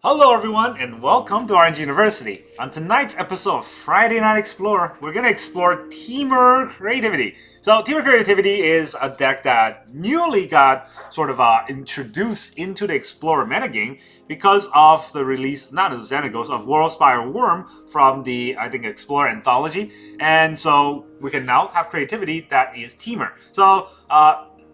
Hello everyone and welcome to RNG University. On tonight's episode of Friday Night Explorer, we're going to explore Temur Creativity. So Temur Creativity is a deck that newly got sort of introduced into the Explorer metagame because of the release, not of Xenagos, of Worldspine Wurm from the, I think, Explorer Anthology. And so we can now have creativity that is Temur. So,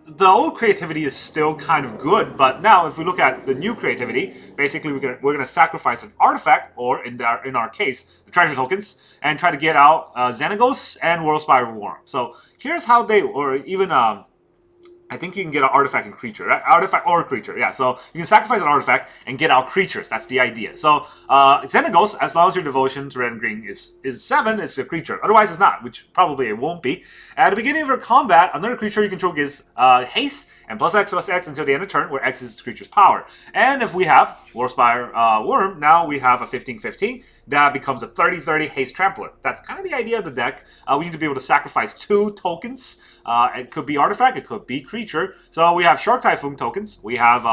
the old creativity is still kind of good, but now if we look at the new creativity, basically we're going to sacrifice an artifact, or in our case, the treasure tokens, and try to get out Xenagos and Worldspine Wurm. So here's how they, or even I think you can get an artifact and creature, right? Artifact or creature, yeah. So you can sacrifice an artifact and get out creatures. That's the idea. So Xenagos, as long as your devotion to red and green is 7, it's a creature. Otherwise, it's not, which probably it won't be. At the beginning of your combat, another creature you control gets haste and +X until the end of turn, where X is the creature's power. And if we have Worldspine Wurm, now we have a 15/15. That becomes a 30/30 haste trampler. That's kind of the idea of the deck. We need to be able to sacrifice 2 tokens. It could be artifact, it could be creature. So we have Shark Typhoon tokens. We have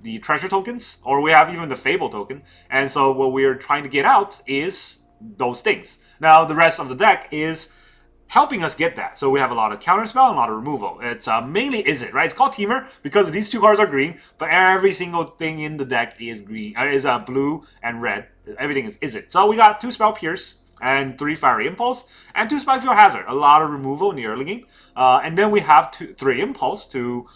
the treasure tokens, or we have even the Fable token. And so what we're trying to get out is those things. Now the rest of the deck is helping us get that. So we have a lot of counterspell and a lot of removal. It's mainly Is It, right? It's called Temur because these 2 cards are green, but every single thing in the deck is green, is blue and red. Everything is It. So we got 2 Spell Pierce and 3 Fiery Impulse and 2 Spikefield Hazard. A lot of removal in the early game. And then we have 3 Impulse to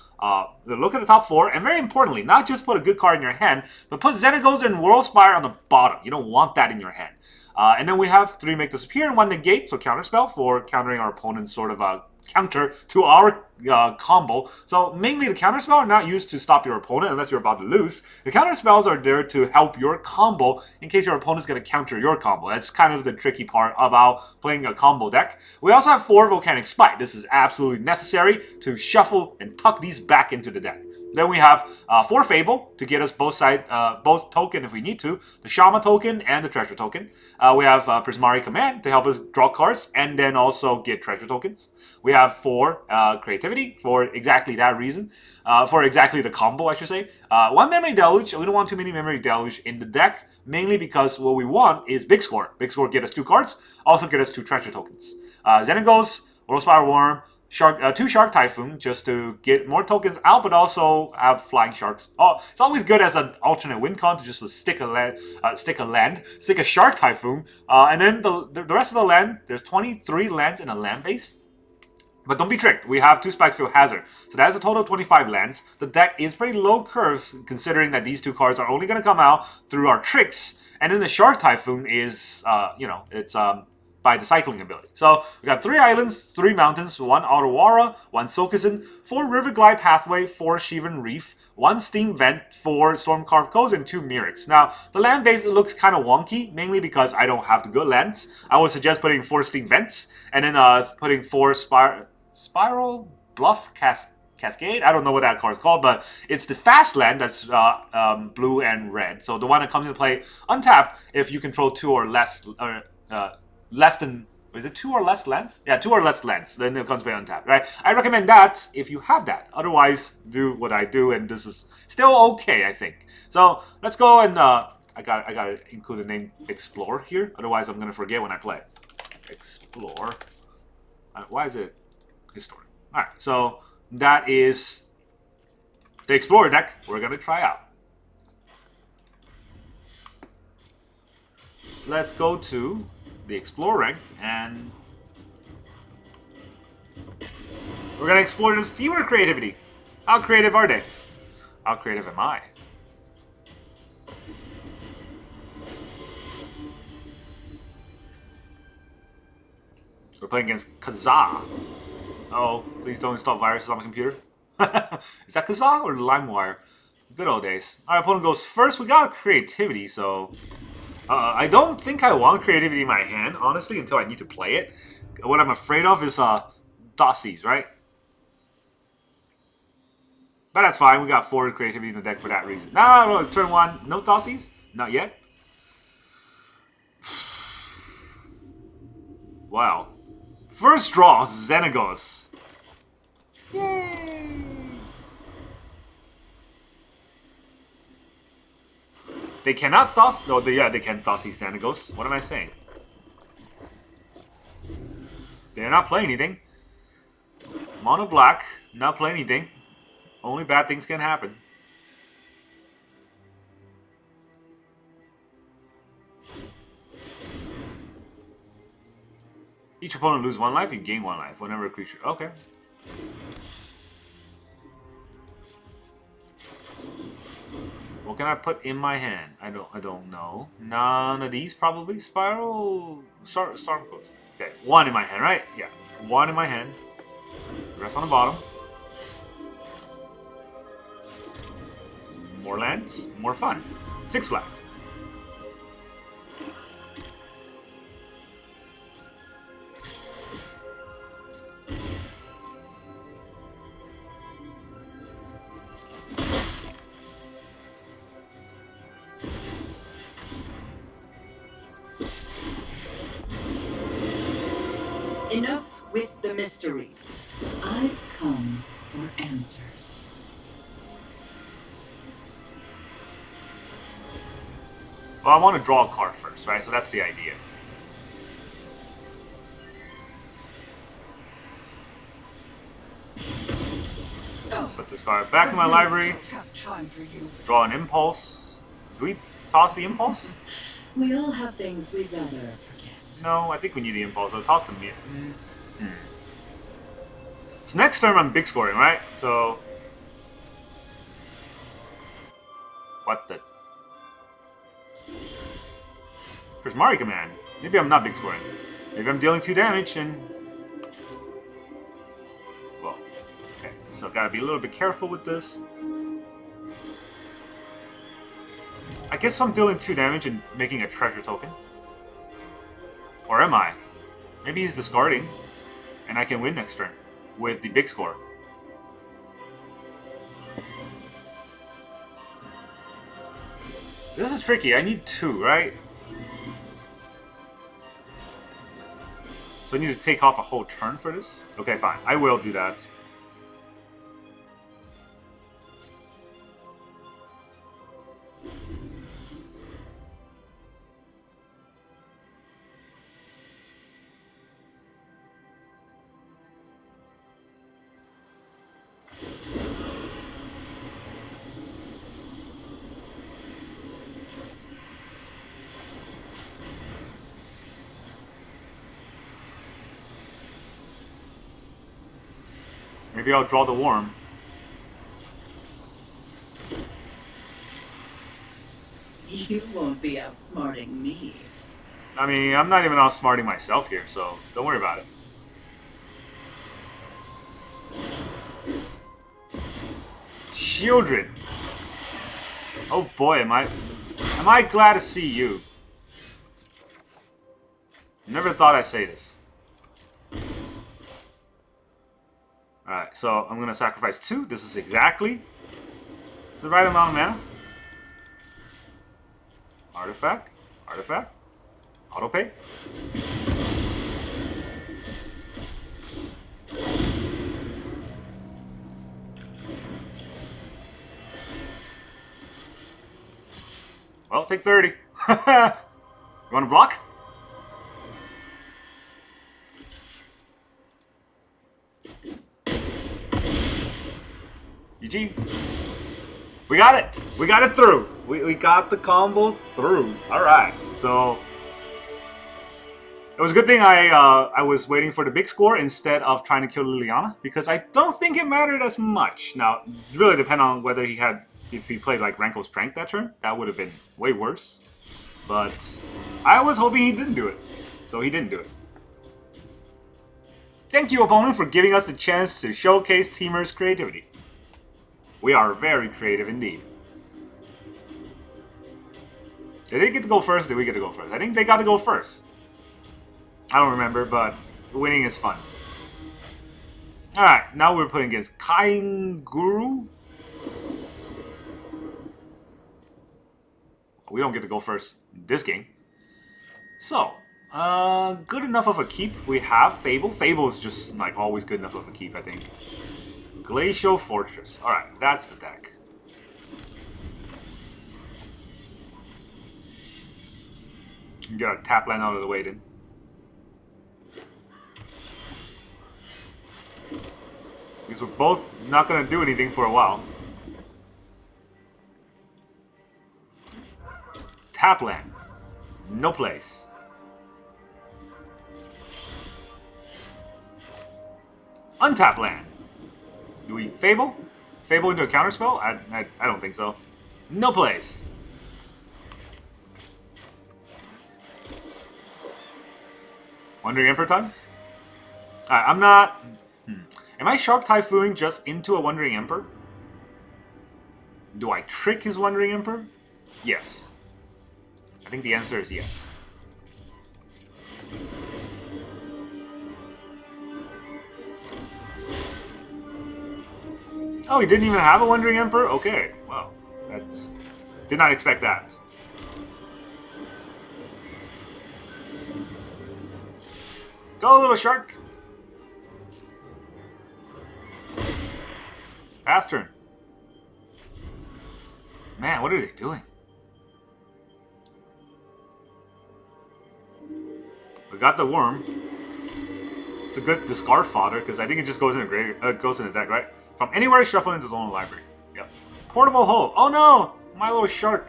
look at the top 4, and very importantly, not just put a good card in your hand, but put Xenagos and Worldspire on the bottom. You don't want that in your hand. And then we have 3 Make Disappear and 1 Negate, so counterspell for countering our opponent's sort of counter to our combo. So mainly the counterspell are not used to stop your opponent unless you're about to lose. The counterspells are there to help your combo in case your opponent's going to counter your combo. That's kind of the tricky part about playing a combo deck. We also have 4 Volcanic Spite. This is absolutely necessary to shuffle and tuck these back into the deck. Then we have 4 Fable to get us both token if we need to, the Shama token and the treasure token. We have Prismari Command to help us draw cards and then also get treasure tokens. We have 4 Creativity for exactly that reason, for exactly the combo, I should say. 1 Memory Deluge. We don't want too many Memory Deluge in the deck, mainly because what we want is Big Score. Big Score get us 2 cards, also get us 2 treasure tokens. Xenagos, Worldspine Wurm, 2 Shark Typhoon just to get more tokens out, but also have flying sharks. Oh, it's always good as an alternate win con to just stick a Shark Typhoon, and then the rest of the land. There's 23 lands in a land base. But don't be tricked. We have 2 Spikefield Hazard. So that's a total of 25 lands. The deck is pretty low curve considering that these 2 cards are only going to come out through our tricks. And then the Shark Typhoon is, it's by the cycling ability. So we got 3 islands, 3 mountains, 1 Otawara, 1 Sokusin, 4 Riverglide Pathway, 4 Shivan Reef, 1 Steam Vent, 4 Stormcarved Coast, and 2 Myrics. Now, the land base looks kind of wonky, mainly because I don't have the good lands. I would suggest putting 4 Steam Vents, and then putting 4 Spiral Bluff Cascade. I don't know what that card is called, but it's the fast land that's blue and red. So the one that comes into play untapped if you control 2 or less, less than, is it 2 or less lands? Yeah, 2 or less lands. Then it comes to play untapped, right? I recommend that if you have that. Otherwise, do what I do, and this is still okay, I think. So let's go and I gotta include the name Explore here. Otherwise, I'm gonna forget when I play. Explore. Why is it History? All right, so that is the Explorer deck we're gonna try out. Let's go to the Explore ranked, and we're gonna explore this Temur Creativity. How creative are they? How creative am I? We're playing against Kazaa. Oh, please don't install viruses on my computer. Is that Kazaa or LimeWire? Good old days. Our opponent goes first. We got Creativity, so I don't think I want Creativity in my hand, honestly, until I need to play it. What I'm afraid of is Dossies, right? But that's fine. We got 4 Creativity in the deck for that reason. No, turn 1. No Dossies? Not yet. Wow. First draw, Xenagos. Yay! They cannot toss... No, yeah, they can toss these Xenagos. What am I saying? They're not playing anything. Mono black, not playing anything. Only bad things can happen. Each opponent loses 1 life, you gain 1 life whenever a creature... Okay. What can I put in my hand? I don't know. None of these probably. Spiral... Stormcarved Coast. Okay, 1 in my hand, right? Yeah. 1 in my hand. The rest on the bottom. More lands, more fun. 6 flags. Enough with the mysteries. I've come for answers. Well, I want to draw a card first, right? So that's the idea. Put this card back in my library. Draw an impulse. Do we toss the impulse? We all have things we'd rather forget. No, I think we need the impulse. I'll toss the mid. So next turn I'm big scoring, right? So what the? Prismari Command. Maybe I'm not big scoring. Maybe I'm dealing 2 damage and... Well, okay. So gotta be a little bit careful with this. I guess I'm dealing 2 damage and making a treasure token. Or am I? Maybe he's discarding, and I can win next turn with the big score. This is tricky. I need 2, right? So I need to take off a whole turn for this? Okay, fine. I will do that. Maybe I'll draw the worm. You won't be outsmarting me. I mean, I'm not even outsmarting myself here, so don't worry about it. Children! Oh boy, am I glad to see you. Never thought I'd say this. Alright, so I'm going to sacrifice 2. This is exactly the right amount of mana. Artifact. Artifact. Autopay. Well, take 30. You want to block? GG. We got it. We got it through. We got the combo through. All right. So it was a good thing I was waiting for the big score instead of trying to kill Liliana, because I don't think it mattered as much. Now, it really depends on whether if he played like Ranko's Prank that turn. That would have been way worse. But I was hoping he didn't do it. So he didn't do it. Thank you, opponent, for giving us the chance to showcase Temur's creativity. We are very creative indeed. Did they get to go first? Did we get to go first? I think they got to go first. I don't remember, but winning is fun. Alright, now we're playing against Kainguru. We don't get to go first in this game. So, good enough of a keep. We have Fable. Fable is just like always good enough of a keep, I think. Glacial Fortress. Alright, that's the deck. Get our tap land out of the way then. Because we're both not going to do anything for a while. Tap land. No place. Untap land. Do we Fable? Fable into a counterspell? I don't think so. No place. Wandering Emperor time? Alright, I'm not... Am I Shark Typhooning just into a Wandering Emperor? Do I trick his Wandering Emperor? Yes. I think the answer is yes. Oh, he didn't even have a Wandering Emperor? Okay, well, that's... Did not expect that. Go, little shark! Pass turn. Man, what are they doing? We got the worm. It's a good discard fodder because I think it just goes in the deck, right? From anywhere, shuffle into his own library. Yep. Portable hole. Oh no! My little shark.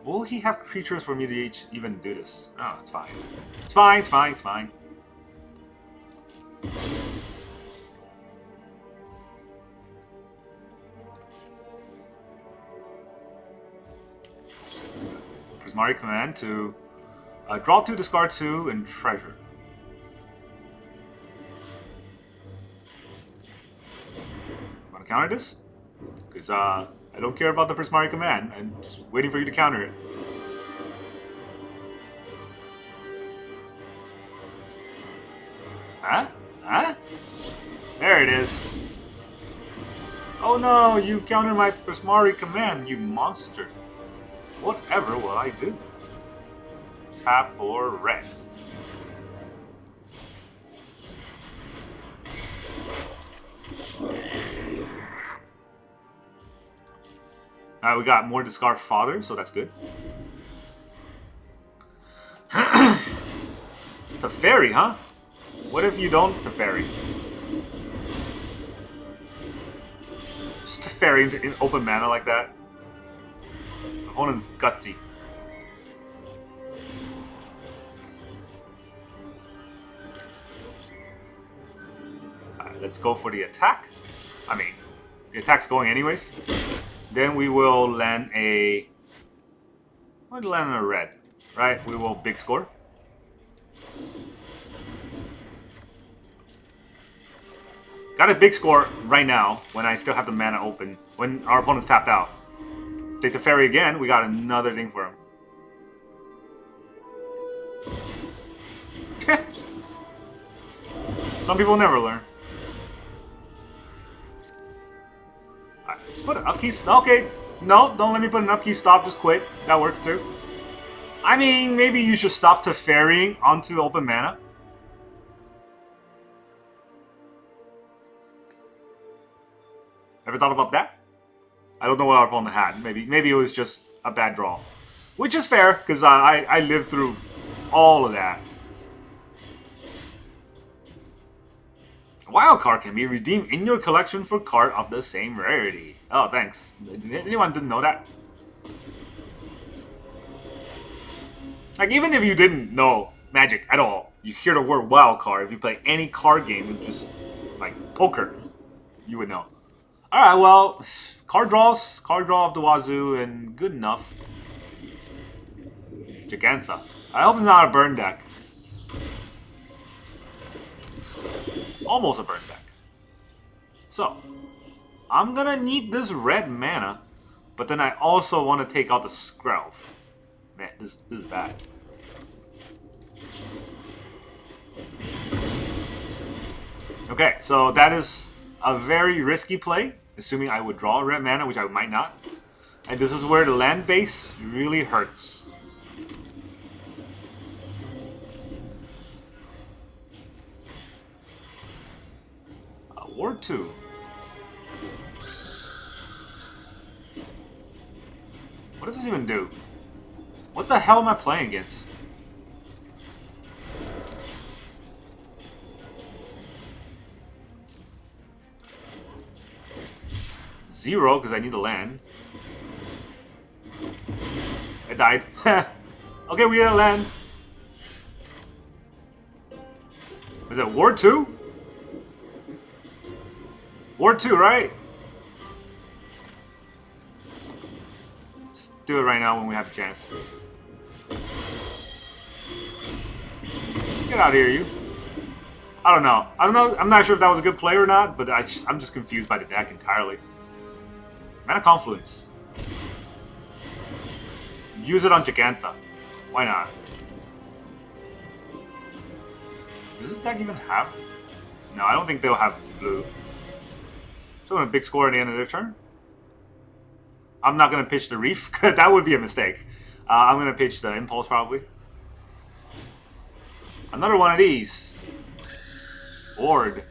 Will he have creatures for me to even do this? Oh, it's fine. It's fine, it's fine, it's fine. Prismari Command to draw 2, discard 2, and treasure. Want to counter this? Because I don't care about the Prismari Command. I'm just waiting for you to counter it. Huh? Huh? There it is. Oh no, you countered my Prismari Command, you monster. Whatever will I do? Tap for red. Alright, we got more discard fodder, so that's good. Teferi, huh? What if you don't Teferi? Just Teferi in open mana like that. Opponent's gutsy. Alright, let's go for the attack. I mean, the attack's going anyways. Then we will land a... We'll land a red, right? We will big score. Got a big score right now when I still have the mana open. When our opponent's tapped out. Take the ferry again, we got another thing for him. Some people never learn. Alright, let's put an upkeep. Okay, no, don't let me put an upkeep stop, just quit. That works too. I mean, maybe you should stop to ferrying onto open mana. Ever thought about that? I don't know what our opponent had. Maybe it was just a bad draw. Which is fair, because I lived through all of that. A wild card can be redeemed in your collection for card of the same rarity. Oh, thanks. Anyone didn't know that? Like, even if you didn't know Magic at all, you hear the word wild card. If you play any card game, just like poker, you would know. Alright, well, card draw of the wazoo, and good enough. Gigantha. I hope it's not a burn deck. Almost a burn deck. So, I'm gonna need this red mana, but then I also want to take out the Skrelv. Man, this is bad. Okay, so that is a very risky play. Assuming I would draw red mana, which I might not. And this is where the land base really hurts. War 2. What does this even do? What the hell am I playing against? Zero, because I need to land. I died. Okay, we gotta land. Is it War 2? War 2, right? Let's do it right now when we have a chance. Get out of here, you. I don't know. I'm not sure if that was a good play or not, but I'm just confused by the deck entirely. Mana Confluence. Use it on Giganta. Why not? Does this deck even have? No, I don't think they'll have blue. So a big score at the end of their turn. I'm not gonna pitch the Reef. That would be a mistake. I'm gonna pitch the Impulse probably. Another one of these. Ord.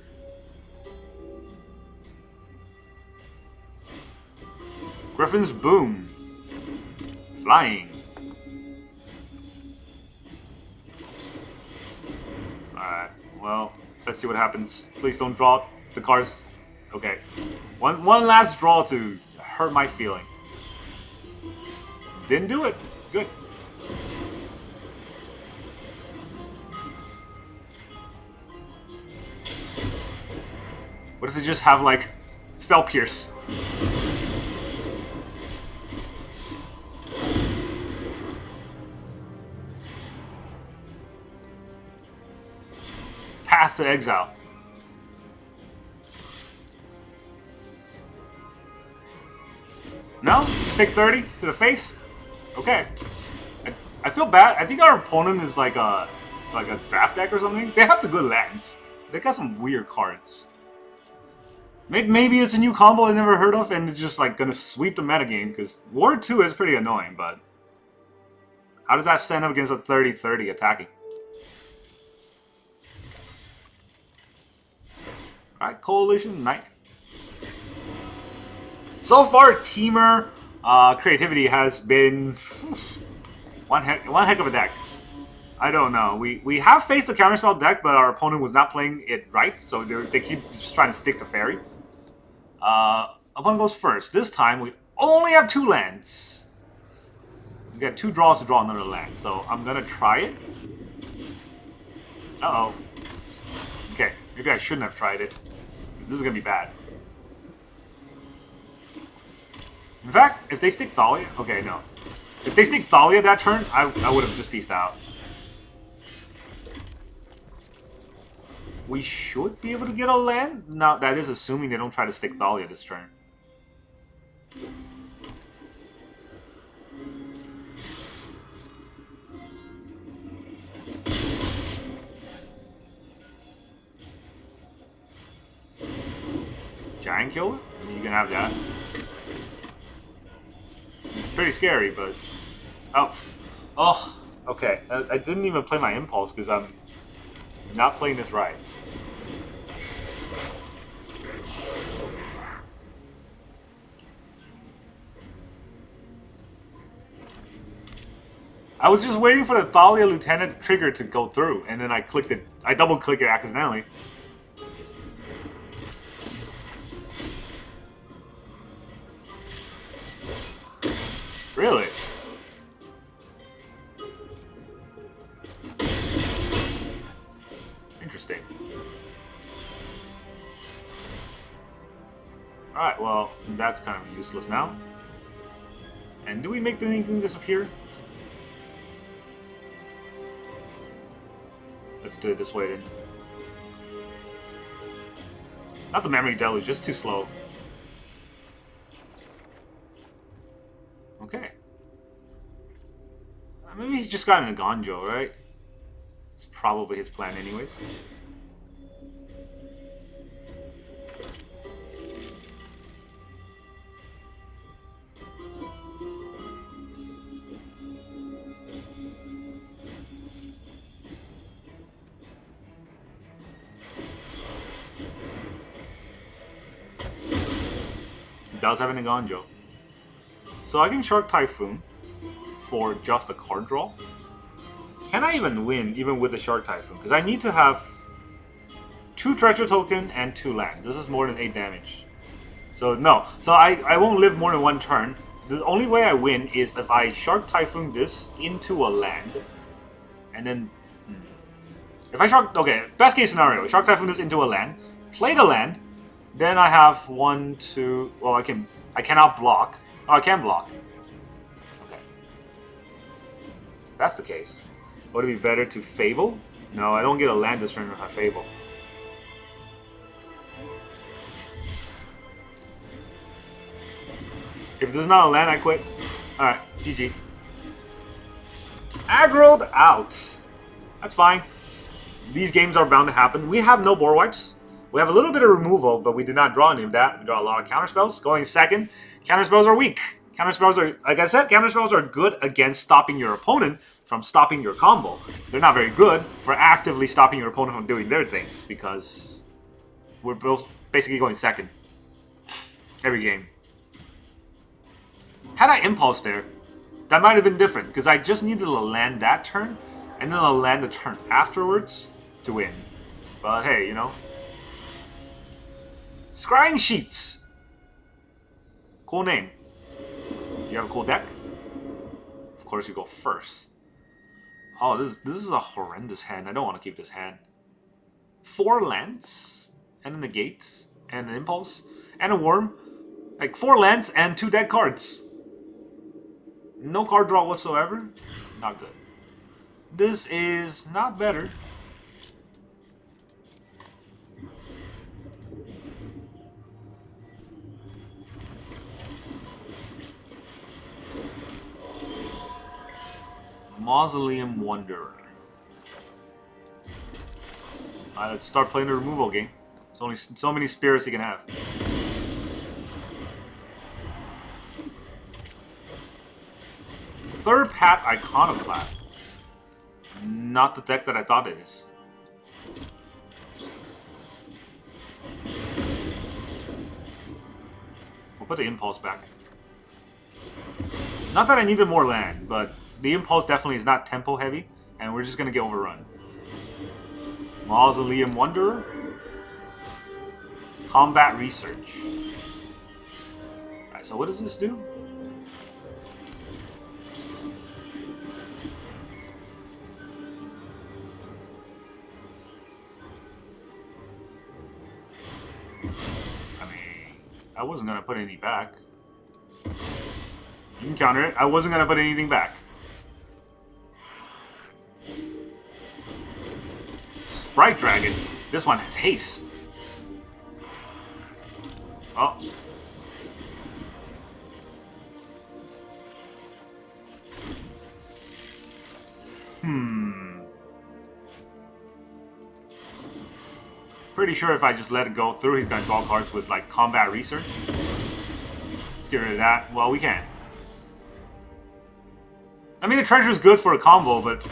Griffin's Boom. Flying. Alright, well, let's see what happens. Please don't draw the cards. Okay. One last draw to hurt my feeling. Didn't do it. Good. What if they just have, like, Spell Pierce? Path to Exile. No? Just take 30 to the face? Okay. I feel bad. I think our opponent is like a draft deck or something. They have the good lands. They got some weird cards. Maybe it's a new combo I never heard of and it's just like gonna sweep the metagame because War 2 is pretty annoying, but how does that stand up against a 30-30 attacking? Alright, Coalition Knight. So far, Temur Creativity has been one heck of a deck. I don't know. We have faced a counterspell deck, but our opponent was not playing it right, so they keep just trying to stick to Fairy. Opponent goes first. This time, we only have 2 lands. We got 2 draws to draw another land, so I'm gonna try it. Uh-oh. Okay, maybe I shouldn't have tried it. This is gonna be bad. In fact, if they stick Thalia... Okay, no. If they stick Thalia that turn, I would have just pieced out. We should be able to get a land? No, that is assuming they don't try to stick Thalia this turn. Giant Killer? You can have that. It's pretty scary, but... Oh, okay. I didn't even play my Impulse because I'm not playing this right. I was just waiting for the Thalia Lieutenant trigger to go through, and then I clicked it. I double-clicked it accidentally. Really? Interesting. Alright, well, that's kind of useless now. And do we make anything disappear? Let's do it this way then. Not the Memory Deluge, just too slow. Okay. Maybe he's just got an Agonjo, right? It's probably his plan anyways. He does have an Agonjo. So I can Shark Typhoon for just a card draw. Can I even win even with the Shark Typhoon? Because I need to have 2 treasure token and 2 land. This is more than 8 damage. So no. So I won't live more than 1 turn. The only way I win is if I Shark Typhoon this into a land. And then... If I Shark... Okay, best case scenario. Shark Typhoon this into a land. Play the land. Then I have 1, 2... Well, I cannot block. Oh, I can block. Okay. If that's the case. Would it be better to Fable? No, I don't get a land this turn if I Fable. If this is not a land, I quit. Alright, GG. Aggroed out. That's fine. These games are bound to happen. We have no board wipes. We have a little bit of removal, but we do not draw any of that. We draw a lot of counterspells. Going second, counterspells are weak. Counterspells are, like I said, counterspells are good against stopping your opponent from stopping your combo. They're not very good for actively stopping your opponent from doing their things, because we're both basically going second every game. Had I Impulse there, that might have been different, because I just needed to land that turn, and then I'll land the turn afterwards to win. But hey, you know. Scrying Sheets. Cool name. You have a cool deck? Of course you go first. Oh, this is a horrendous hand. I don't want to keep this hand. 4 lands, and a Negate, and an Impulse, and a Worm. Like 4 lands and 2 dead cards. No card draw whatsoever. Not good. This is not better. Mausoleum Wanderer. Alright, let's start playing the removal game. There's only so many spirits you can have. Third Path Iconoclast. Not the deck that I thought it is. We'll put the Impulse back. Not that I needed more land, but the Impulse definitely is not tempo heavy, and we're just going to get overrun. Mausoleum Wanderer. Combat Research. Alright, so what does this do? I mean, I wasn't going to put any back. You can counter it. I wasn't going to put anything back. Sprite Dragon. This one has haste. Oh. Pretty sure if I just let it go through, he's gonna draw cards with like Combat Research. Let's get rid of that. Well, we can. I mean, the treasure is good for a combo, but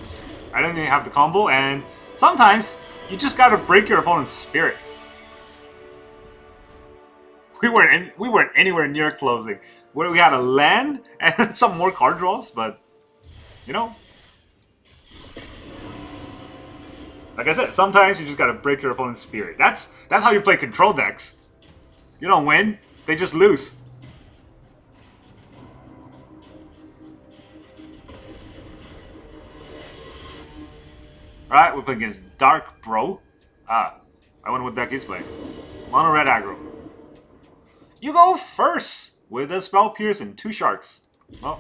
I don't even have the combo, and sometimes you just gotta break your opponent's spirit. We weren't anywhere near closing. We had a land and some more card draws, but you know, like I said, sometimes you just gotta break your opponent's spirit. That's how you play control decks. You don't win; they just lose. Alright, we're playing against Dark Bro. I wonder what deck he's playing. Mono red aggro. You go first with a Spell Pierce and 2 sharks. Well,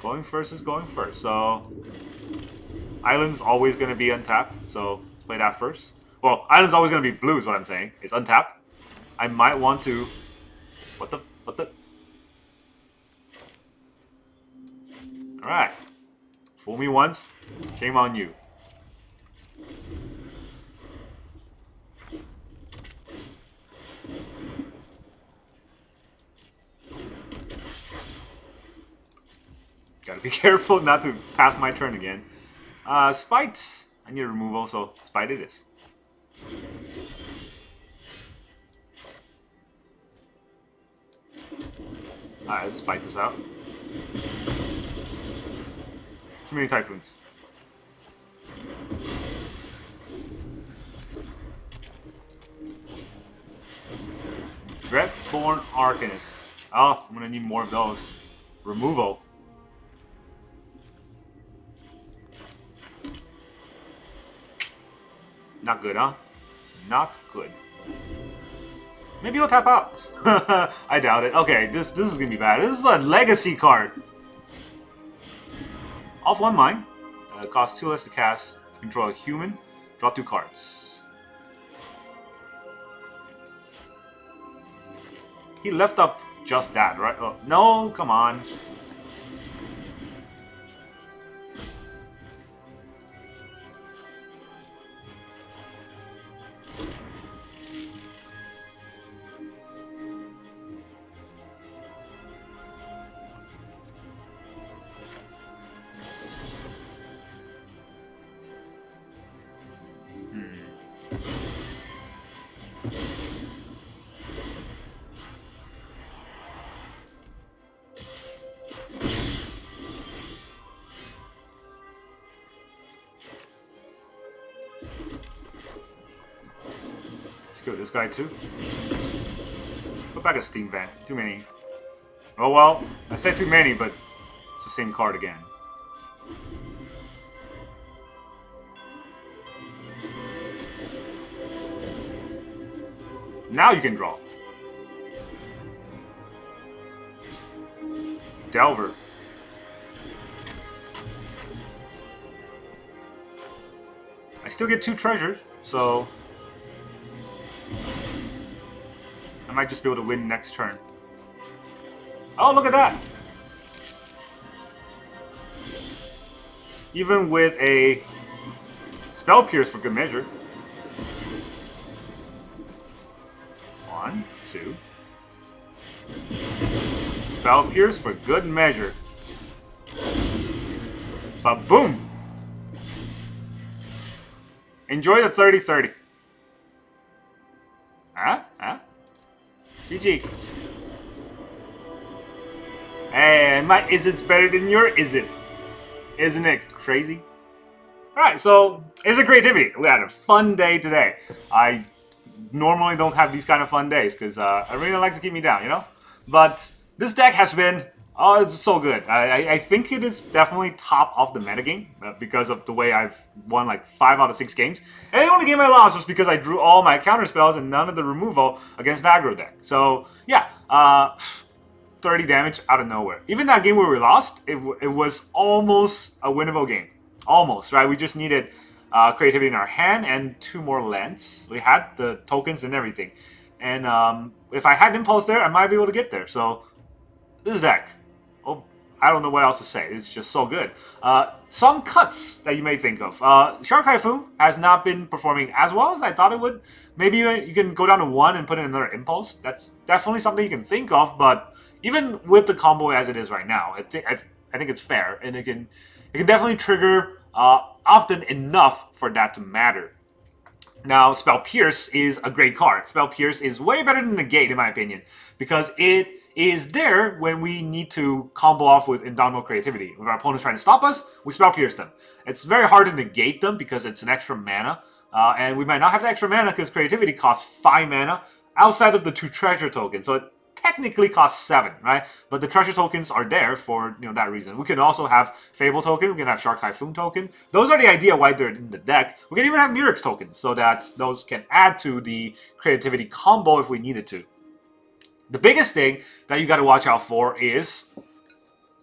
going first is going first. So, Island's always going to be untapped. So, let's play that first. Well, Island's always going to be blue is what I'm saying. It's untapped. I might want to... What the... Alright. Fool me once. Shame on you. Gotta be careful not to pass my turn again. Spite. I need a removal, so Spite it is. Alright, let's Spite this out. Too many Typhoons. Dreadborn Arcanist. Oh, I'm gonna need more of those. Removal. Not good, huh? Not good. Maybe he'll tap out. I doubt it. Okay, this is gonna be bad. This is a legacy card. Off one mine. Costs 2 less to cast. Control a human. Draw 2 cards. He left up just that, right? Oh, no, come on. Let's go this guy too. Put back a Steam Van. Too many. Oh well, I said too many, but it's the same card again. Now you can draw. Delver. I still get 2 treasures, so I might just be able to win next turn. Oh, look at that! Even with a Spell Pierce for good measure. 1, 2. Spell Pierce for good measure. But boom! Enjoy the 30-30. Huh? GG. Hey, my is it's better than your is it? Isn't it crazy? Alright, so is it creativity? We had a fun day today. I normally don't have these kind of fun days because Arena likes to keep me down, you know? But this deck has been, oh, it's so good. I think it is definitely top of the metagame because of the way I've won like 5 out of 6 games. And the only game I lost was because I drew all my counter spells and none of the removal against the aggro deck. So, yeah, 30 damage out of nowhere. Even that game where we lost, it was almost a winnable game. Almost, right? We just needed creativity in our hand and 2 more lands. We had the tokens and everything. And if I had Impulse there, I might be able to get there. So, this deck, oh, I don't know what else to say. It's just so good. Some cuts that you may think of. Shark Typhoon has not been performing as well as I thought it would. Maybe you can go down to 1 and put in another Impulse. That's definitely something you can think of, but even with the combo as it is right now, I think it's fair, and it can definitely trigger often enough for that to matter. Now, Spell Pierce is a great card. Spell Pierce is way better than Negate, in my opinion, because it is there when we need to combo off with Indomitable Creativity. If our opponent's trying to stop us, we Spell Pierce them. It's very hard to negate them because it's an extra mana, and we might not have the extra mana because Creativity costs 5 mana outside of the 2 treasure tokens. So it technically costs 7, right? But the treasure tokens are there for that reason. We can also have Fable token. We can have Shark Typhoon token. Those are the idea why they're in the deck. We can even have Murex tokens so that those can add to the creativity combo if we needed to. The biggest thing that you got to watch out for is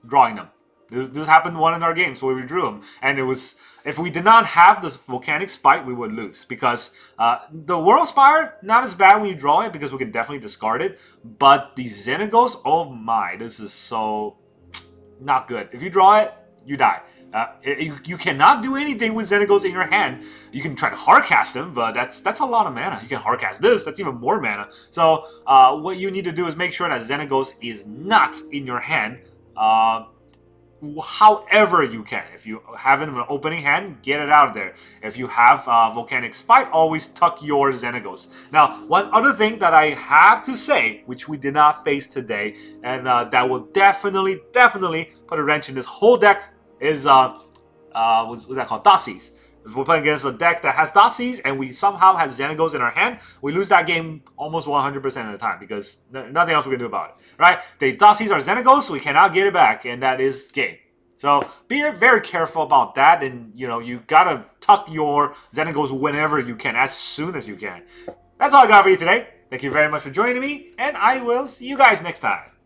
drawing them. This happened one in our games where we drew them, and it was, if we did not have this volcanic spike, we would lose because the Worldspire, not as bad when you draw it because we can definitely discard it, but the Xenagos, oh my, this is so not good. If you draw it, you die. You cannot do anything with Xenagos in your hand. You can try to hardcast them, but that's a lot of mana. You can hardcast this, that's even more mana. So what you need to do is make sure that Xenagos is not in your hand. however you can. If you have it in an opening hand, get it out there. If you have Volcanic Spite, always tuck your Xenagos. Now, one other thing that I have to say, which we did not face today, and that will definitely put a wrench in this whole deck, is what's that called? Dasis. If we're playing against a deck that has Dasis and we somehow have Xenagos in our hand, we lose that game almost 100% of the time because nothing else we can do about it, right? The Dasis are Xenagos, we cannot get it back, and that is game. So be very careful about that, and you gotta tuck your Xenagos whenever you can, as soon as you can. That's all I got for you today. Thank you very much for joining me, and I will see you guys next time.